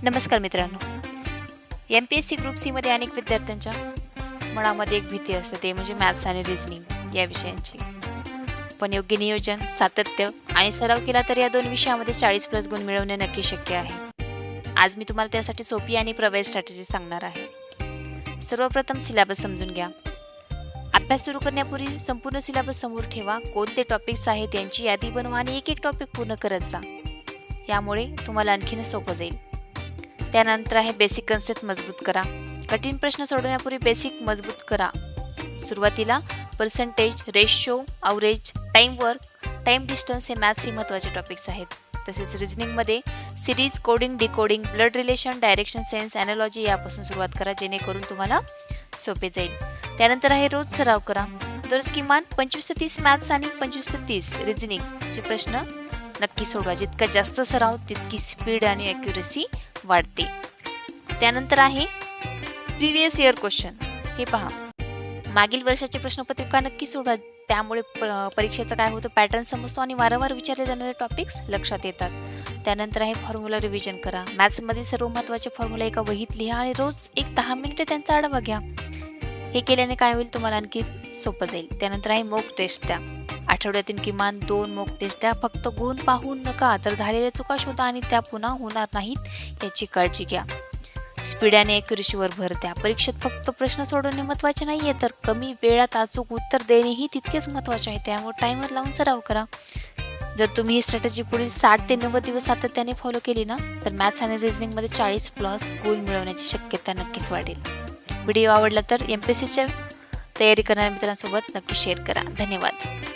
नमस्कार मित्रांनो. MPSC group C मध्ये अनेक विद्यार्थ्यांच्या मनामध्ये एक भीती असते, ते म्हणजे मॅथ्स आणि रिझनिंग या विषयांची. पण योग्य नियोजन, सातत्य आणि सराव केला तर या दोन विषयामध्ये 40+ गुण मिळवणे नक्की शक्य आहे. आज मी तुम्हाला त्यासाठी सोपी आणि प्रभावी स्ट्रॅटेजी सांगणार आहे. सर्वप्रथम सिलेबस समजून घ्या. अभ्यास सुरू करण्यापूर्वी संपूर्ण सिलेबस समोर ठेवा. कोणते टॉपिक्स आहेत यांची यादी बनवा आणि एक टॉपिक पूर्ण करत जा. यामुळे तुम्हाला आणखीन सोपं जाईल. त्यानंतर आहे बेसिक कन्सेप्ट मजबूत करा. कठीण प्रश्न सोडवण्यापूर्वी बेसिक मजबूत करा. सुरुवातीला percentage, ratio, average, time work, time distance हे मॅथ्स हे महत्त्वाचे टॉपिक्स आहेत. तसेच रिझनिंगमध्ये series, coding, decoding, blood relation, direction sense, analogy यापासून सुरुवात करा, जेणेकरून तुम्हाला सोपे जाईल. त्यानंतर आहे रोज सराव करा. दररोज किमान 25 ते 30 मॅथ्स आणि 25 ते 30 रिझनिंगचे प्रश्न नक्की सोडवा. जितका जास्त सराव तितकी स्पीड आणि ॲक्युरसी वाढते. त्यानंतर आहे प्रिव्हियस इयर क्वेश्चन. हे पहा, मागील वर्षाचे प्रश्नपत्रिका नक्की सोडवा. त्यामुळे परीक्षेचं काय होतं, पॅटर्न समजतो आणि वारंवार विचारले जाणारे टॉपिक्स लक्षात येतात. त्यानंतर आहे फॉर्म्युला रिव्हिजन करा. मॅथ्समधील सर्व महत्त्वाचे फॉर्म्युला एका वहीत लिहा आणि रोज 10 मिनिटे त्यांचा आढावा घ्या. हे केल्याने काय होईल, तुम्हाला आणखी सोपं जाईल. त्यानंतर आहे मॉक टेस्ट द्या. आठवड्यातून किमान 2 मॉक टेस्ट द्या. फक्त गुण पाहून नका, तर झालेल्या चुका शोधा आणि त्या पुन्हा होणार नाहीत याची काळजी घ्या. स्पीड आणि ॲक्युरसीवर भर द्या. परीक्षेत फक्त प्रश्न सोडवणे महत्त्वाचे नाही आहे, तर कमी वेळात अचूक उत्तर देणेही तितकेच महत्त्वाचे आहे. त्यामुळे टायमर लावून सराव करा. जर तुम्ही ही स्ट्रॅटेजी पुढील 60 ते 90 दिवस सातत्याने फॉलो केली ना, तर मॅथ्स आणि रिझनिंगमध्ये 40+ गुण मिळवण्याची शक्यता नक्कीच वाढेल. व्हिडिओ आवडला तर MPSCच्या तयारी करणाऱ्या मित्रांसोबत नक्की शेअर करा. धन्यवाद.